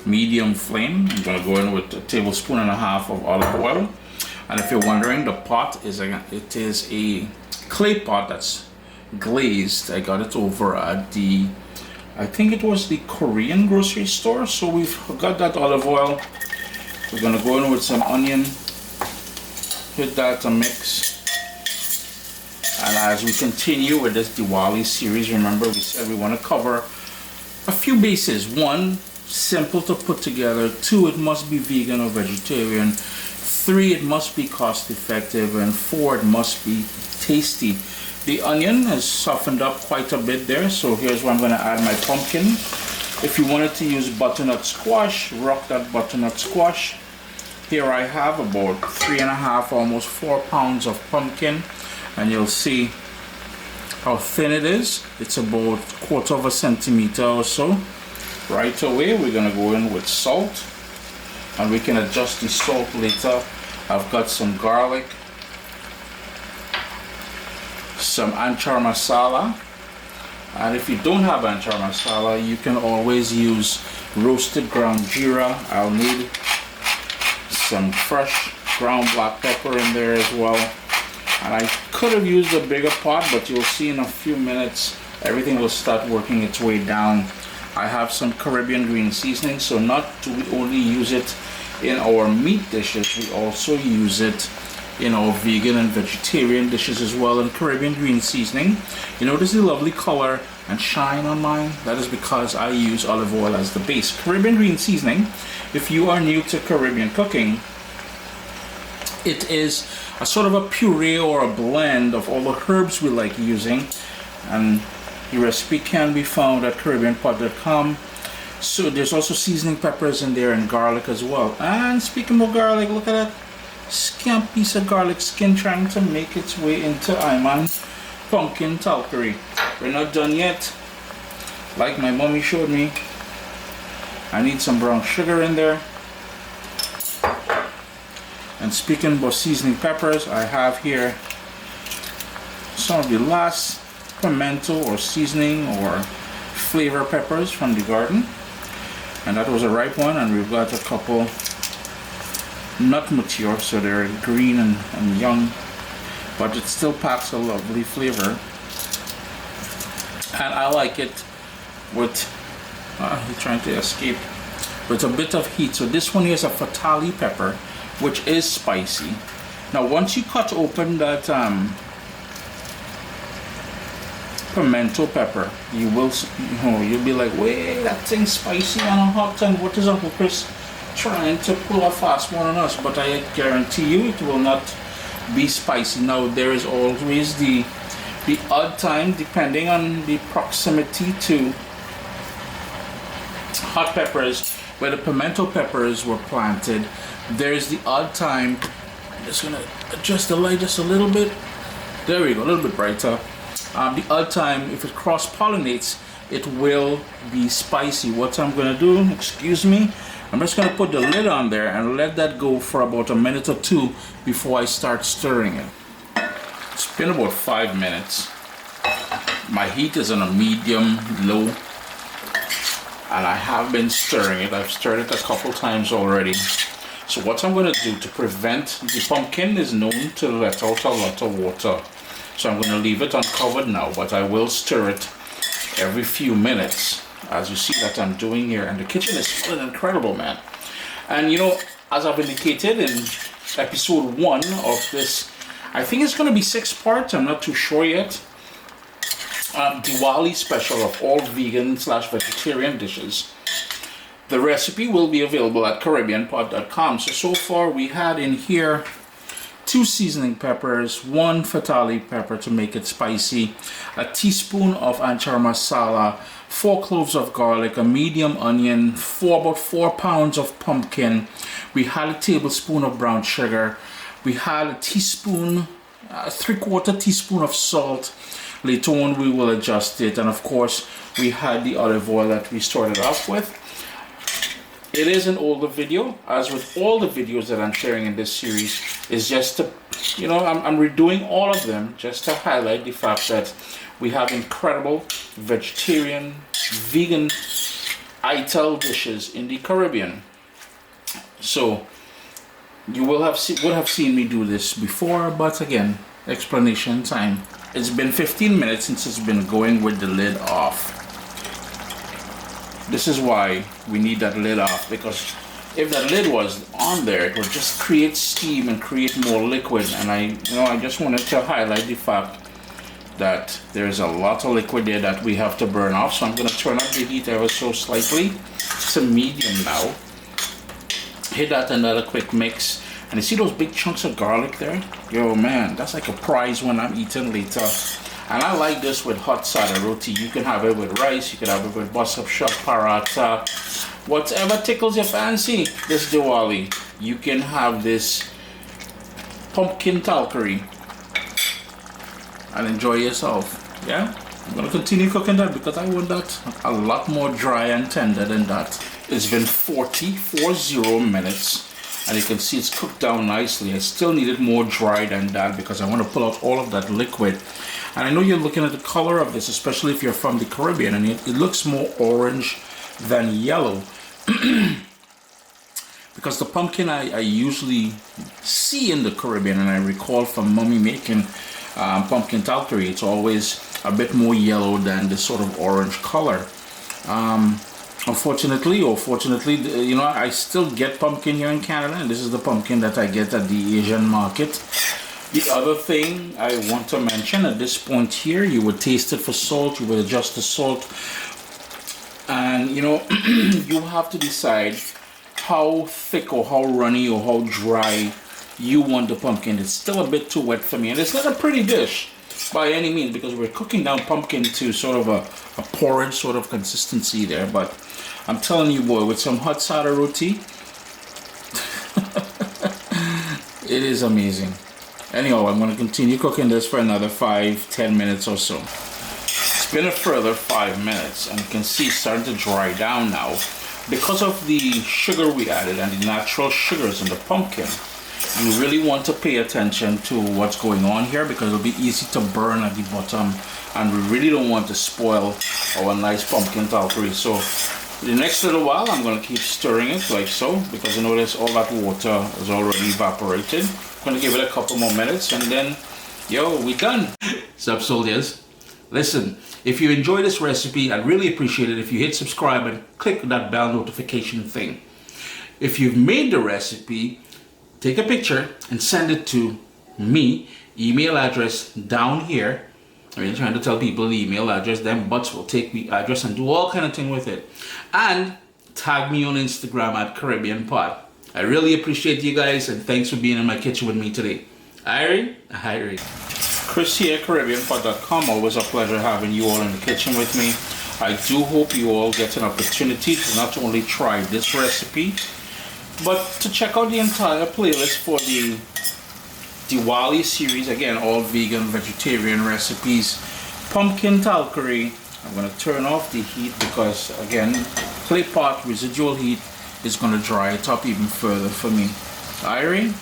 medium flame. I'm going to go in with a tablespoon and a half of olive oil. And if you're wondering, the pot is it is a clay pot that's glazed. I got it over at the, I think it was the Korean grocery store. So we've got that olive oil. We're going to go in with some onion, hit that to mix. And as we continue with this Diwali series, remember we said we want to cover a few bases. One, simple to put together. Two, it must be vegan or vegetarian. Three, it must be cost effective. And four, it must be tasty. The onion has softened up quite a bit there, so here's where I'm going to add my pumpkin. If you wanted to use butternut squash, rock that butternut squash. Here I have about 3.5, almost 4 pounds of pumpkin, and you'll see how thin it is. It's about 1/4 centimeter or so. Right away we're going to go in with salt, and we can adjust the salt later. I've got some garlic, some anchar masala, and if you don't have anchar masala, you can always use roasted ground jeera. I'll need some fresh ground black pepper in there as well. And I could have used a bigger pot, but you'll see in a few minutes everything will start working its way down. I have some Caribbean green seasoning, so not do we only use it in our meat dishes, we also use it in our vegan and vegetarian dishes as well. And Caribbean green seasoning, you notice the lovely color and shine on mine? That is because I use olive oil as the base. Caribbean green seasoning, if you are new to Caribbean cooking, it is a sort of a puree or a blend of all the herbs we like using, and the recipe can be found at caribbeanpot.com. So there's also seasoning peppers in there and garlic as well. And speaking of garlic, look at that scant piece of garlic skin trying to make its way into Iman's pumpkin talkari. We're not done yet. Like my mommy showed me, I need some brown sugar in there. And speaking about seasoning peppers, I have here some of the last pimento or seasoning or flavor peppers from the garden. And that was a ripe one, and we've got a couple not mature, so they're green and young, but it still packs a lovely flavor. And I like it with, he's trying to escape, with a bit of heat. So this one here is a fatali pepper, which is spicy. Now once you cut open that pimento pepper, you'll be like, wait, that thing's spicy on a hot tongue. What is Uncle Chris trying to pull a fast one on us? But I guarantee you it will not be spicy. Now there is always the odd time, depending on the proximity to hot peppers, where the pimento peppers were planted. There's the odd time, I'm just gonna adjust the light just a little bit. There we go, a little bit brighter. The odd time, if it cross-pollinates, it will be spicy. What I'm gonna do, excuse me, I'm just gonna put the lid on there and let that go for about a minute or two before I start stirring it. It's been about 5 minutes. My heat is on a medium low, and I have been stirring it. I've stirred it a couple times already. So what I'm going to do to prevent, the pumpkin is known to let out a lot of water. So I'm going to leave it uncovered now, but I will stir it every few minutes, as you see that I'm doing here. And the kitchen is feeling incredible, man. And you know, as I've indicated in episode 1 of this, I think it's going to be 6 parts, I'm not too sure yet, Diwali special of all vegan/vegetarian dishes. The recipe will be available at caribbeanpot.com. So far we had in here 2 seasoning peppers, 1 fatali pepper to make it spicy, a teaspoon of anchar masala, 4 cloves of garlic, a medium onion, about 4 pounds of pumpkin. We had a tablespoon of brown sugar. We had a teaspoon, 3/4 teaspoon of salt. Later on we will adjust it. And of course we had the olive oil that we started off with. It is an older video, as with all the videos that I'm sharing in this series, is just to, you know, I'm redoing all of them just to highlight the fact that we have incredible vegetarian, vegan ital dishes in the Caribbean. So you would have seen me do this before, but again, explanation time. It's been 15 minutes since it's been going with the lid off. This is why we need that lid off, because if that lid was on there, it would just create steam and create more liquid. And I just wanted to highlight the fact that there's a lot of liquid there that we have to burn off. So I'm going to turn up the heat ever so slightly to medium now. Hit that another quick mix, and you see those big chunks of garlic there? Yo man, that's like a prize when I'm eating later. And I like this with hot sada roti. You can have it with rice, you can have it with basap shop, paratha, whatever tickles your fancy. This Diwali, you can have this pumpkin talkari and enjoy yourself. Yeah, I'm gonna continue cooking that because I want that a lot more dry and tender than that. It's been 40 minutes, and you can see it's cooked down nicely. I still need it more dry than that because I want to pull out all of that liquid. And I know you're looking at the color of this, especially if you're from the Caribbean, and it looks more orange than yellow. Because the pumpkin I usually see in the Caribbean, and I recall from mommy making pumpkin talkari, it's always a bit more yellow than this sort of orange color. Unfortunately or fortunately, you know, I still get pumpkin here in Canada, and this is the pumpkin that I get at the Asian market. The other thing I want to mention at this point here, you would taste it for salt, you would adjust the salt, and you know, you have to decide how thick or how runny or how dry you want the pumpkin. It's still a bit too wet for me, and it's not a pretty dish by any means because we're cooking down pumpkin to sort of a porridge sort of consistency there. But I'm telling you, boy, with some hot sada roti, it is amazing. Anyhow, I'm going to continue cooking this for another 5-10 minutes or so. It's been a further 5 minutes, and you can see it's starting to dry down now. Because of the sugar we added and the natural sugars in the pumpkin, you really want to pay attention to what's going on here because it'll be easy to burn at the bottom, and we really don't want to spoil our nice pumpkin talkari. So the next little while I'm going to keep stirring it like so, because you notice all that water is already evaporated. I'm going to give it a couple more minutes, and then we done. Sup soldiers, listen, if you enjoy this recipe, I'd really appreciate it if you hit subscribe and click that bell notification thing. If you've made the recipe, take a picture and send it to me. Email address down here. I mean, trying to tell people the email address, them butts will take the address and do all kind of thing with it. And tag me on Instagram at Caribbean Pot. I really appreciate you guys, and thanks for being in my kitchen with me today. Irie. Chris here, CaribbeanPot.com. Always a pleasure having you all in the kitchen with me. I do hope you all get an opportunity to not only try this recipe, but to check out the entire playlist for the Divali series. Again, all vegan, vegetarian recipes. Pumpkin Talkari. I'm going to turn off the heat because, again, clay pot residual heat is going to dry it up even further for me. Irie.